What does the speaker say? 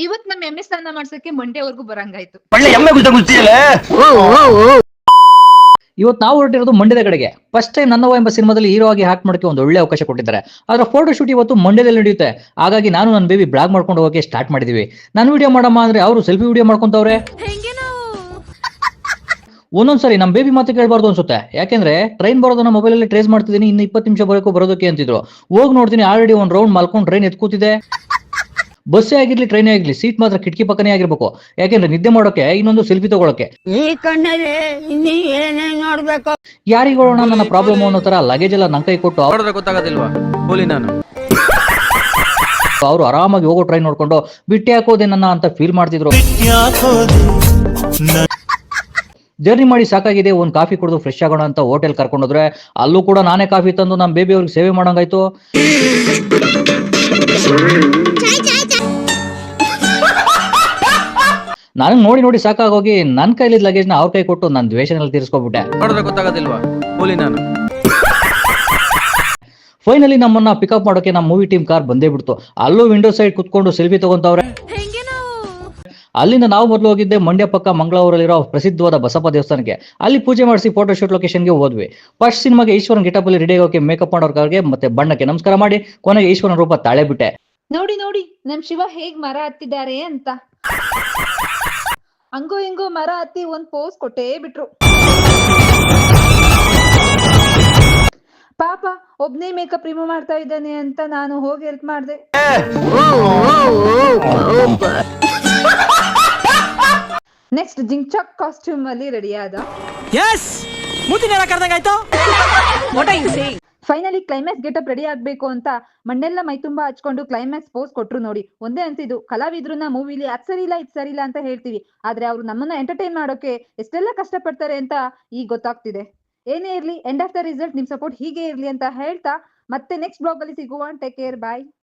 ಇವತ್ ನಮ್ ಎಮ್ಮೆ ಸ್ನಾನ ಮಾಡ್ಸಕ್ಕೆ ಮಂಡ್ಯವರ್ಗೂ ಬರಂಗಾಯ್ತು. ಒಳ್ಳೆ ಎಮ್ಮೆ ಗುದ್ದಿಯಲ್ಲ. ಇವತ್ತು ನಾವು ಹೊರಟಿರೋದು ಮಂಡ್ಯದ ಕಡೆಗೆ. ಫಸ್ಟ್ ಟೈಮ್ ನನ್ನವ್ವ ಎಂಬ ಸಿನಿಮಾದಲ್ಲಿ ಹೀರೋ ಆಗಿ ಹಾಕ್ ಮಾಡೋಕೆ ಒಂದು ಒಳ್ಳೆ ಅವಕಾಶ ಕೊಟ್ಟಿದ್ದಾರೆ. ಅದರ ಫೋಟೋ ಶೂಟ್ ಇವತ್ತು ಮಂಡ್ಯದಲ್ಲಿ ನಡೆಯುತ್ತೆ. ಹಾಗಾಗಿ ನಾನು ನನ್ನ ಬೇಬಿ ಬ್ಲಾಗ್ ಮಾಡ್ಕೊಂಡು ಹೋಗಕ್ಕೆ ಸ್ಟಾರ್ಟ್ ಮಾಡಿದೀವಿ. ನಾನು ವಿಡಿಯೋ ಮಾಡಮ್ಮ ಅಂದ್ರೆ ಅವರು ಸೆಲ್ಫಿ ವಿಡಿಯೋ ಮಾಡ್ಕೊಂತವ್ರೆ. ಒಂದೊಂದ್ಸರಿ ನಮ್ಮ ಬೇಬಿ ಮಾತು ಕೇಳಬಾರ್ದು ಅನ್ಸುತ್ತೆ. ಯಾಕೆಂದ್ರೆ ಟ್ರೈನ್ ಬರೋದನ್ನ ಮೊಬೈಲ್ ಅಲ್ಲಿ ಟ್ರೇಸ್ ಮಾಡ್ತಿದ್ದೀನಿ, ಇನ್ನು 20 ನಿಮಿಷ ಬರೋದಕ್ಕೆ ಅಂತಿದ್ರು. ಹೋಗಿ ನೋಡ್ತೀನಿ ಆಲ್ರೆಡಿ ಒಂದ್ ರೌಂಡ್ ಮಲ್ಕೊಂಡು ಟ್ರೈನ್ ಎತ್ಕೂತಿದೆ. ಬಸ್ಸೇ ಆಗಿರ್ಲಿ ಟ್ರೈನೇ ಆಗಿರ್ಲಿ ಸೀಟ್ ಮಾತ್ರ ಕಿಟಕಿ ಪಕ್ಕನೇ ಆಗಿರ್ಬೇಕು. ಯಾಕೆಂದ್ರೆ ನಿದ್ದೆ ಮಾಡೋಕೆ, ಇನ್ನೊಂದು ಸೆಲ್ಫಿ ತಗೊಳಕ್ಕೆ. ಈ ಕಣ್ಣಲ್ಲಿ ಇನ್ನೀ ಏನೇನ್ ನೋಡ್ಬೇಕು. ಯಾರಿಗೋಣ ನನ್ನ ಪ್ರಾಬ್ಲಮ್ ಅನ್ನೋ ತರ ಲಗೇಜ್ ಎಲ್ಲ ನನ್ ಕೈ ಕೊಟ್ಟು ಗೊತ್ತಾಗೋದಿಲ್ವಾ ಕೂಲಿ ನಾನು. ಅವರು ಆರಾಮಾಗಿ ಹೋಗೋ ಟ್ರೈನ್ ನೋಡ್ಕೊಂಡು ಬಿಟ್ಟೆ ಹಾಕೋದೆ ನನ್ನ ಅಂತ ಫೀಲ್ ಮಾಡ್ತಿದ್ರು. ಜರ್ನಿ ಮಾಡಿ ಸಾಕಾಗಿದೆ, ಒಂದ್ ಕಾಫಿ ಕುಡಿದು ಫ್ರೆಶ್ ಆಗೋಣ ಅಂತ ಹೋಟೆಲ್ ಕರ್ಕೊಂಡೋದ್ರೆ ಅಲ್ಲೂ ಕೂಡ ನಾನೇ ಕಾಫಿ ತಂದು ನಮ್ಮ ಬೇಬಿ ಅವ್ರಿಗೆ ಸೇವೆ ಮಾಡಂಗಾಯ್ತು. ನನಗೆ ನೋಡಿ ನೋಡಿ ಸಾಕಾಗೋಗಿ ನನ್ನ ಕೈಲಿದ್ದ ಲಗೇಜ್ ನ ಅವ್ರ ಕೈ ಕೊಟ್ಟು ನನ್ನ ದ್ವೇಷನಲ್ಲಿ ತೀರಿಸ್ಕೊಬಿಟ್ಟೆ. ಗೊತ್ತಾಗೋದಿಲ್ವಾ ಕೂಲಿ ನಾನು. ಫೈನಲಿ ನಮ್ಮನ್ನ ಪಿಕಪ್ ಮಾಡೋಕೆ ನಮ್ಮ ಮೂವಿ ಟೀಮ್ ಕಾರ್ ಬಂದೇ ಬಿಡ್ತು. ಅಲ್ಲೂ ವಿಂಡೋ ಸೈಡ್ ಕುತ್ಕೊಂಡು ಸೆಲ್ಫಿ ತಗೊಂತವ್ರೆ. ಅಲ್ಲಿಂದ ನಾವು ಮೊದಲು ಹೋಗಿದ್ದೆ ಮಂಡ್ಯ ಪಕ್ಕ ಮಂಗಳೂರಲ್ಲಿರೋ ಪ್ರಸಿದ್ಧವಾದ ಬಸಪ್ಪ ದೇವಸ್ಥಾನಕ್ಕೆ. ಅಲ್ಲಿ ಪೂಜೆ ಮಾಡಿಸಿ ಫೋಟೋ ಶೂಟ್ ಲೊಕೇಶನ್ಗೆ ಹೋದ್ವಿ. ಫಸ್ಟ್ ಸಿನಿಮಾಗೆ ಈಶ್ವರನ್ ಗೆಟಪ್ ಅಲ್ಲಿ ರೆಡಿ ಆಗೋಕೆ ಮೇಕಪ್ ಮಾಡೋರ್ಗೆ ಮತ್ತೆ ಬಣ್ಣಕ್ಕೆ ನಮಸ್ಕಾರ ಮಾಡಿ ಕೊನೆಗೆ ಈಶ್ವರನ ರೂಪ ತಾಳೆ ಬಿಟ್ಟೆ. ನೋಡಿ ನೋಡಿ ನಮ್ ಶಿವ ಹೇಗ್ ಮರ ಹತ್ತಿದ್ದಾರೆ ಅಂತ. ಹಂಗೋ ಹಿಂಗೋ ಮರ ಹತ್ತಿ ಒಂದ್ ಪೋಸ್ ಕೊಟ್ಟೇ ಬಿಟ್ರು. ಪಾಪ ಒಬ್ನೇ ಮೇಕಪ್ ರಿಮೂವ್ ಮಾಡ್ತಾ ಇದ್ದಾನೆ ಅಂತ ನಾನು ಹೋಗಿ ಹೆಲ್ಪ್ ಮಾಡ್ದೆ. ನೆಕ್ಸ್ಟ್ ಜಿಂಚಾಕ್ ಕಾಸ್ಟ್ಯೂಮ್ ಅಲ್ಲಿ ರೆಡಿ ಆದ. ಫೈನಲಿ ಕ್ಲೈಮ್ಯಾಕ್ಸ್ ಗೆಟಪ್ ರೆಡಿ ಆಗ್ಬೇಕು ಅಂತ ಮಣ್ಣೆಲ್ಲ ಮೈ ತುಂಬಾ ಹಚ್ಕೊಂಡು ಕ್ಲೈಮ್ಯಾಕ್ಸ್ ಪೋಸ್ ಕೊಟ್ರು. ನೋಡಿ ಒಂದೇ ಅನ್ಸಿದ್ದು, ಕಲಾವಿದ್ರನ್ನ ಮೂವಿಲಿ ಅದ್ ಸರಿ ಇಲ್ಲ ಇದ್ ಸರಿ ಇಲ್ಲ ಅಂತ ಹೇಳ್ತೀವಿ, ಆದ್ರೆ ಅವ್ರು ನಮ್ಮನ್ನ ಎಂಟರ್ಟೈನ್ ಮಾಡೋಕೆ ಎಷ್ಟೆಲ್ಲ ಕಷ್ಟ ಪಡ್ತಾರೆ ಅಂತ ಈಗ ಗೊತ್ತಾಗ್ತಿದೆ. ಏನೇ ಇರ್ಲಿ, ಎಂಡ್ ಆಫ್ ದ ರಿಸಲ್ಟ್ ನಿಮ್ ಸಪೋರ್ಟ್ ಹೀಗೆ ಇರ್ಲಿ ಅಂತ ಹೇಳ್ತಾ ಮತ್ತೆ ನೆಕ್ಸ್ಟ್ ಬ್ಲಾಗ್ ಅಲ್ಲಿ ಸಿಗುವ. ಟೇಕ್ ಕೇರ್, ಬಾಯ್.